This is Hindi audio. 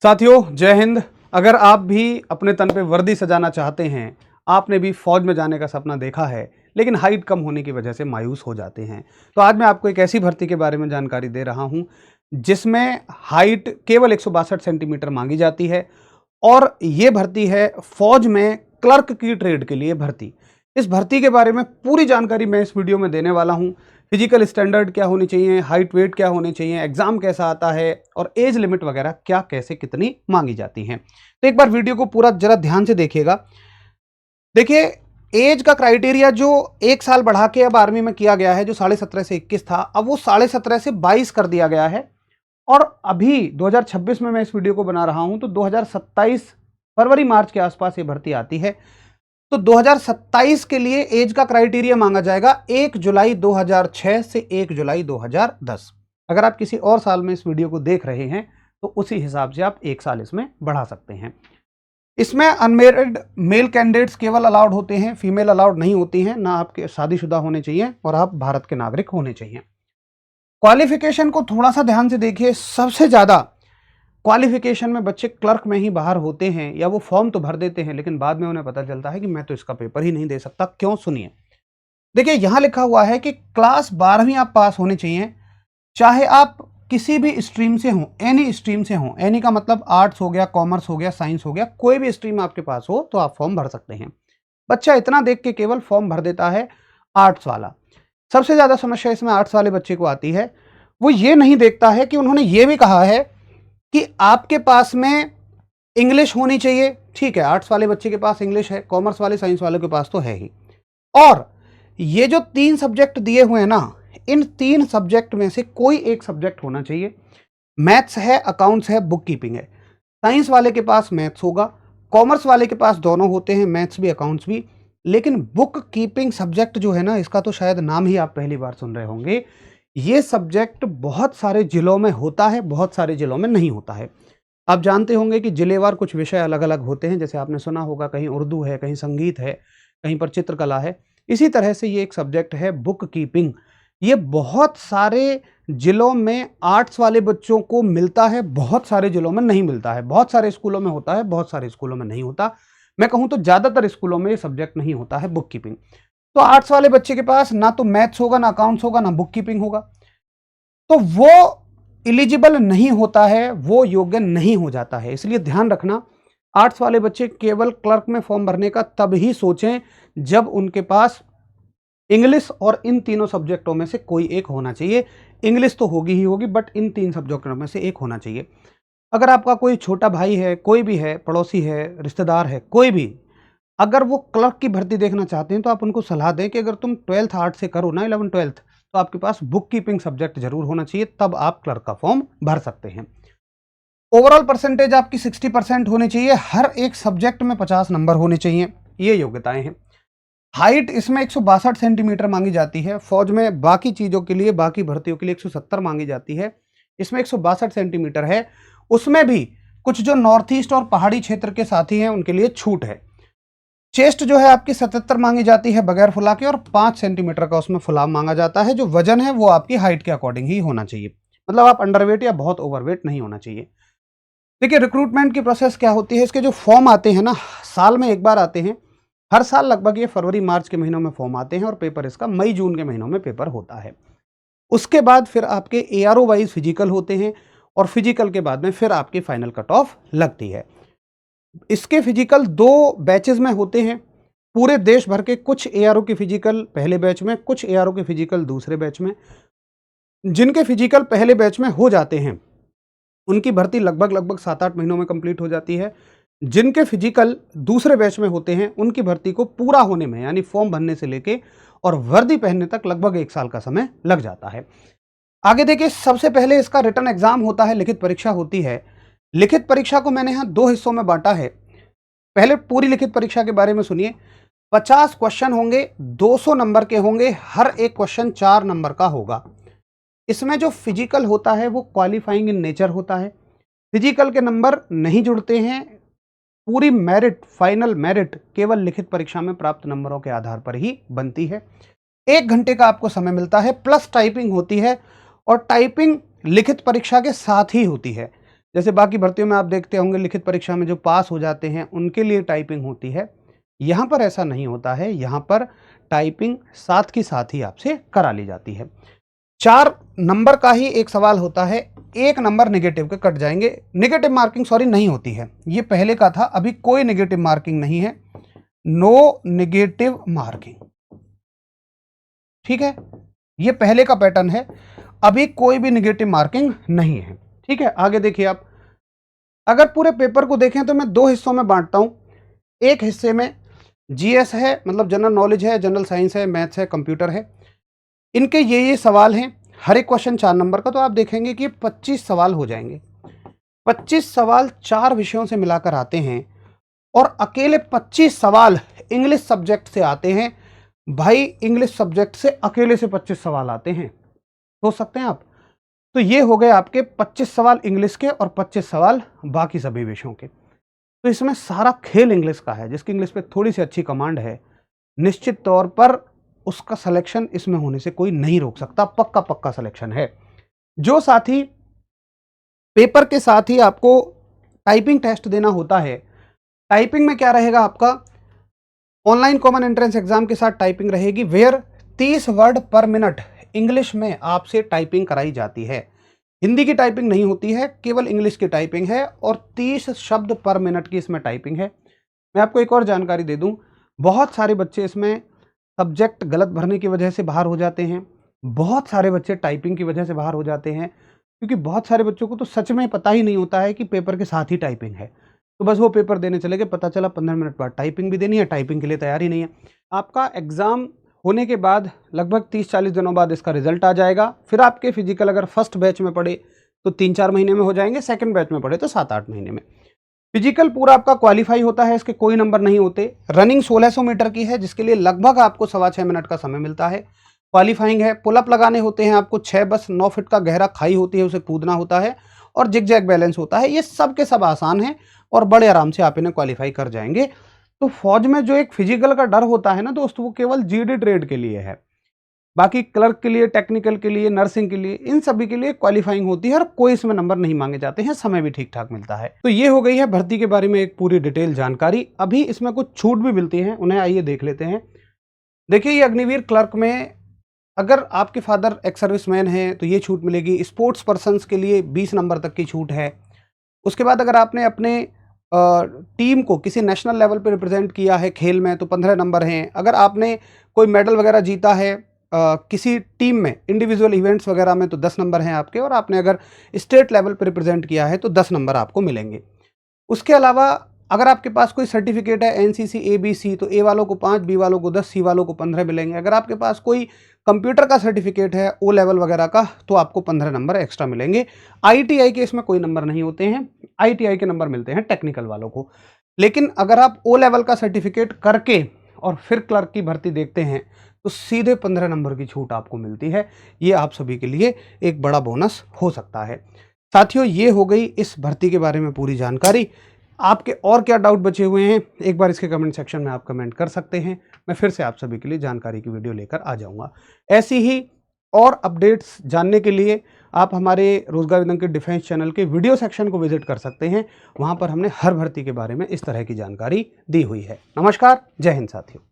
साथियों जय हिंद। अगर आप भी अपने तन पे वर्दी सजाना चाहते हैं, आपने भी फौज में जाने का सपना देखा है लेकिन हाइट कम होने की वजह से मायूस हो जाते हैं, तो आज मैं आपको एक ऐसी भर्ती के बारे में जानकारी दे रहा हूं जिसमें हाइट केवल 162 सेंटीमीटर मांगी जाती है। और ये भर्ती है फौज में क्लर्क की ट्रेड के लिए भर्ती। इस भर्ती के बारे में पूरी जानकारी मैं इस वीडियो में देने वाला हूं। फिजिकल स्टैंडर्ड क्या होनी चाहिए, हाइट वेट क्या होनी चाहिए, एग्जाम कैसा आता है और एज लिमिट वगैरह क्या कैसे कितनी मांगी जाती हैं। तो एक बार वीडियो को पूरा जरा ध्यान से देखिएगा। देखिए, एज का क्राइटेरिया जो 1 साल बढ़ा के अब आर्मी में किया गया है, जो 17.5 से 21 था, अब वो 17.5 से 22 कर दिया गया है। और अभी 2026 में मैं इस वीडियो को बना रहा हूं तो 2027 फरवरी मार्च के आसपास ये भर्ती आती है। तो 2027 के लिए एज का क्राइटेरिया मांगा जाएगा 1 जुलाई 2006 से 1 जुलाई 2010। अगर आप किसी और साल में इस वीडियो को देख रहे हैं तो उसी हिसाब से आप 1 साल इसमें बढ़ा सकते हैं। इसमें अनमेरिड मेल कैंडिडेट्स केवल अलाउड होते हैं, फीमेल अलाउड नहीं होती हैं। ना आपके शादीशुदा होने चाहिए और आप भारत के नागरिक होने चाहिए। क्वालिफिकेशन को थोड़ा सा ध्यान से देखिए। सबसे ज्यादा क्वालिफिकेशन में बच्चे क्लर्क में ही बाहर होते हैं, या वो फॉर्म तो भर देते हैं लेकिन बाद में उन्हें पता चलता है कि मैं तो इसका पेपर ही नहीं दे सकता। क्यों? सुनिए। देखिए, यहां लिखा हुआ है कि क्लास 12वीं आप पास होने चाहिए, चाहे आप किसी भी स्ट्रीम से हो, एनी स्ट्रीम से हो। एनी का मतलब आर्ट्स हो गया, कॉमर्स हो गया, साइंस हो गया, कोई भी स्ट्रीम आपके पास हो तो आप फॉर्म भर सकते हैं। बच्चा इतना देख के केवल फॉर्म भर देता है आर्ट्स वाला। सबसे ज्यादा समस्या इसमें आर्ट्स वाले बच्चे को आती है। वो ये नहीं देखता है कि उन्होंने ये भी कहा है कि आपके पास में इंग्लिश होनी चाहिए। ठीक है, आर्ट्स वाले बच्चे के पास इंग्लिश है, कॉमर्स वाले साइंस वालों के पास तो है ही। और ये जो 3 सब्जेक्ट दिए हुए हैं ना, इन 3 सब्जेक्ट में से कोई एक सब्जेक्ट होना चाहिए। मैथ्स है, अकाउंट्स है, बुक कीपिंग है। साइंस वाले के पास मैथ्स होगा, कॉमर्स वाले के पास दोनों होते हैं, मैथ्स भी अकाउंट्स भी। लेकिन बुक कीपिंग सब्जेक्ट जो है ना, इसका तो शायद नाम ही आप पहली बार सुन रहे होंगे। ये सब्जेक्ट बहुत सारे जिलों में होता है, बहुत सारे जिलों में नहीं होता है। आप जानते होंगे कि जिलेवार कुछ विषय अलग अलग होते हैं। जैसे आपने सुना होगा, कहीं उर्दू है, कहीं संगीत है, कहीं पर चित्रकला है। इसी तरह से ये एक सब्जेक्ट है बुक कीपिंग। ये बहुत सारे जिलों में आर्ट्स वाले बच्चों को मिलता है, बहुत सारे जिलों में नहीं मिलता है। बहुत सारे स्कूलों में होता है, बहुत सारे स्कूलों में नहीं होता। मैं कहूं तो ज्यादातर स्कूलों में ये सब्जेक्ट नहीं होता है, बुक कीपिंग। तो आर्ट्स वाले बच्चे के पास ना तो मैथ्स होगा, ना अकाउंट्स होगा, ना बुक कीपिंग होगा, तो वो इलिजिबल नहीं होता है, वो योग्य नहीं हो जाता है। इसलिए ध्यान रखना, आर्ट्स वाले बच्चे केवल क्लर्क में फॉर्म भरने का तब ही सोचें जब उनके पास इंग्लिश और इन तीनों सब्जेक्टों में से कोई एक होना चाहिए। इंग्लिश तो होगी ही होगी, बट इन 3 सब्जेक्टों में से एक होना चाहिए। अगर आपका कोई छोटा भाई है, कोई भी है, पड़ोसी है, रिश्तेदार है, कोई भी, अगर वो क्लर्क की भर्ती देखना चाहते हैं तो आप उनको सलाह दें कि अगर तुम 12th आर्ट से करो ना, 11 12th, तो आपके पास बुक कीपिंग सब्जेक्ट जरूर होना चाहिए, तब आप क्लर्क का फॉर्म भर सकते हैं। ओवरऑल परसेंटेज आपकी 60% होनी चाहिए, हर एक सब्जेक्ट में 50 नंबर होने चाहिए। ये योग्यताएं हैं। हाइट इसमें 162 सेंटीमीटर मांगी जाती है। फौज में बाकी चीजों के लिए, बाकी भर्तियों के लिए 170 मांगी जाती है, इसमें 162 सेंटीमीटर है। उसमें भी कुछ जो नॉर्थ ईस्ट और पहाड़ी क्षेत्र के साथी हैं उनके लिए छूट है। चेस्ट जो है आपकी 77 मांगी जाती है बगैर फुला के, और 5 सेंटीमीटर का उसमें फुलाव मांगा जाता है। जो वजन है वो आपकी हाइट के अकॉर्डिंग ही होना चाहिए, मतलब आप अंडरवेट या बहुत ओवरवेट नहीं होना चाहिए। देखिए, रिक्रूटमेंट की प्रोसेस क्या होती है। इसके जो फॉर्म आते हैं ना, साल में एक बार आते हैं। हर साल लगभग ये फरवरी मार्च के महीनों में फॉर्म आते हैं, और पेपर इसका मई जून के महीनों में पेपर होता है। उसके बाद फिर आपके एआरओ वाइज फिजिकल होते हैं, और फिजिकल के बाद में फिर आपकी फाइनल कट ऑफ लगती है। इसके फिजिकल 2 बैचेस में होते हैं पूरे देश भर के। कुछ एआरओ की फिजिकल पहले बैच में, कुछ एआरओ के फिजिकल दूसरे बैच में। जिनके फिजिकल पहले बैच में हो जाते हैं उनकी भर्ती लगभग 7-8 महीनों में कंप्लीट हो जाती है। जिनके फिजिकल दूसरे बैच में होते हैं उनकी भर्ती को पूरा होने में, यानी फॉर्म भरने से लेके और वर्दी पहनने तक लगभग 1 साल का समय लग जाता है। आगे देखिए, सबसे पहले इसका रिटन एग्जाम होता है, लिखित परीक्षा होती है। लिखित परीक्षा को मैंने यहाँ 2 हिस्सों में बांटा है। पहले पूरी लिखित परीक्षा के बारे में सुनिए। 50 क्वेश्चन होंगे, 200 नंबर के होंगे, हर एक क्वेश्चन 4 नंबर का होगा। इसमें जो फिजिकल होता है वो क्वालिफाइंग इन नेचर होता है। फिजिकल के नंबर नहीं जुड़ते हैं। पूरी मेरिट, फाइनल मेरिट केवल लिखित परीक्षा में प्राप्त नंबरों के आधार पर ही बनती है। 1 घंटे का आपको समय मिलता है, प्लस टाइपिंग होती है, और टाइपिंग लिखित परीक्षा के साथ ही होती है। जैसे बाकी भर्तियों में आप देखते होंगे लिखित परीक्षा में जो पास हो जाते हैं उनके लिए टाइपिंग होती है, यहाँ पर ऐसा नहीं होता है। यहाँ पर टाइपिंग साथ की साथ ही आपसे करा ली जाती है। 4 नंबर का ही एक सवाल होता है, 1 नंबर नेगेटिव के कट जाएंगे। नेगेटिव मार्किंग सॉरी नहीं होती है, ये पहले का था, अभी कोई नेगेटिव मार्किंग नहीं है, नो नेगेटिव मार्किंग, ठीक है। ये पहले का पैटर्न है, अभी कोई भी नेगेटिव मार्किंग नहीं है, ठीक है। आगे देखिए आप, अगर पूरे पेपर को देखें तो मैं 2 हिस्सों में बांटता हूं। एक हिस्से में जीएस है, मतलब जनरल नॉलेज है, जनरल साइंस है, मैथ्स है, कंप्यूटर है, इनके ये सवाल हैं, हर एक क्वेश्चन 4 नंबर का। तो आप देखेंगे कि 25 सवाल हो जाएंगे। 25 सवाल 4 विषयों से मिलाकर आते हैं और अकेले 25 सवाल इंग्लिश सब्जेक्ट से आते हैं। भाई इंग्लिश सब्जेक्ट से अकेले से 25 सवाल आते हैं, सोच सकते हैं आप। तो ये हो गए आपके 25 सवाल इंग्लिश के और 25 सवाल बाकी सभी विषयों के। तो इसमें सारा खेल इंग्लिश का है। जिसकी इंग्लिश पे थोड़ी सी अच्छी कमांड है, निश्चित तौर पर उसका सिलेक्शन इसमें होने से कोई नहीं रोक सकता, पक्का पक्का सिलेक्शन है। जो साथी पेपर के साथ ही आपको टाइपिंग टेस्ट देना होता है, टाइपिंग में क्या रहेगा आपका, ऑनलाइन कॉमन एंट्रेंस एग्जाम के साथ टाइपिंग रहेगी, where 30 word per minute English में आपसे टाइपिंग कराई जाती है। हिंदी की टाइपिंग नहीं होती है, केवल इंग्लिश की टाइपिंग है और 30 शब्द पर मिनट की इसमें टाइपिंग है। मैं आपको एक और जानकारी दे दूं, बहुत सारे बच्चे इसमें सब्जेक्ट गलत भरने की वजह से बाहर हो जाते हैं, बहुत सारे बच्चे टाइपिंग की वजह से बाहर हो जाते हैं, क्योंकि बहुत सारे बच्चों को तो सच में पता ही नहीं होता है कि पेपर के साथ ही टाइपिंग है। तो बस वो पेपर देने चले गए, पता चला 15 मिनट बाद टाइपिंग भी देनी है, टाइपिंग के लिए तैयार ही नहीं है। आपका एग्ज़ाम होने के बाद लगभग 30-40 दिनों बाद इसका रिजल्ट आ जाएगा। फिर आपके फिजिकल अगर फर्स्ट बैच में पढ़े तो 3-4 महीने में हो जाएंगे, सेकंड बैच में पढ़े तो 7-8 महीने में। फिजिकल पूरा आपका क्वालिफाई होता है, इसके कोई नंबर नहीं होते। रनिंग 1600 मीटर की है, जिसके लिए लगभग आपको 6.25 मिनट का समय मिलता है। क्वालिफाइंग है, पुलअप लगाने होते हैं आपको 6, बस 9 फीट का गहरा खाई होती है, उसे कूदना होता है और जिग जैग बैलेंस होता है। ये सब के सब आसान है और बड़े आराम से आप इन्हें क्वालिफाई कर जाएंगे। तो फौज में जो एक फिजिकल का डर होता है ना दोस्त, वो केवल जीडी ट्रेड के लिए है। बाकी क्लर्क के लिए, टेक्निकल के लिए, नर्सिंग के लिए, इन सभी के लिए क्वालिफाइंग होती है और कोई इसमें नंबर नहीं मांगे जाते हैं, समय भी ठीक ठाक मिलता है। तो ये हो गई है भर्ती के बारे में एक पूरी डिटेल जानकारी। अभी इसमें कुछ छूट भी मिलती है, उन्हें आइए देख लेते हैं। देखिए, ये अग्निवीर क्लर्क में अगर आपके फादर एक्स सर्विसमैन हैं तो ये छूट मिलेगी। स्पोर्ट्स पर्सन्स के लिए 20 नंबर तक की छूट है। उसके बाद अगर आपने अपने टीम को किसी नेशनल लेवल पे रिप्रेजेंट किया है खेल में तो 15 नंबर हैं। अगर आपने कोई मेडल वगैरह जीता है किसी टीम में, इंडिविजुअल इवेंट्स वगैरह में, तो 10 नंबर हैं आपके। और आपने अगर स्टेट लेवल पे रिप्रेजेंट किया है तो 10 नंबर आपको मिलेंगे। उसके अलावा अगर आपके पास कोई सर्टिफिकेट है एनसीसी एबीसी, तो ए वालों को 5, बी वालों को 10, सी वालों को 15 मिलेंगे। अगर आपके पास कोई कंप्यूटर का सर्टिफिकेट है ओ लेवल वगैरह का, तो आपको 15 नंबर एक्स्ट्रा मिलेंगे। आईटीआई के इसमें कोई नंबर नहीं होते हैं, आईटीआई के नंबर मिलते हैं टेक्निकल वालों को। लेकिन अगर आप ओ लेवल का सर्टिफिकेट करके और फिर क्लर्क की भर्ती देखते हैं तो सीधे 15 नंबर की छूट आपको मिलती है। ये आप सभी के लिए एक बड़ा बोनस हो सकता है। साथियों, ये हो गई इस भर्ती के बारे में पूरी जानकारी। आपके और क्या डाउट बचे हुए हैं, एक बार इसके कमेंट सेक्शन में आप कमेंट कर सकते हैं। मैं फिर से आप सभी के लिए जानकारी की वीडियो लेकर आ जाऊंगा। ऐसी ही और अपडेट्स जानने के लिए आप हमारे रोजगार विदंग के डिफेंस चैनल के वीडियो सेक्शन को विजिट कर सकते हैं। वहां पर हमने हर भर्ती के बारे में इस तरह की जानकारी दी हुई है। नमस्कार, जय हिंद साथियों।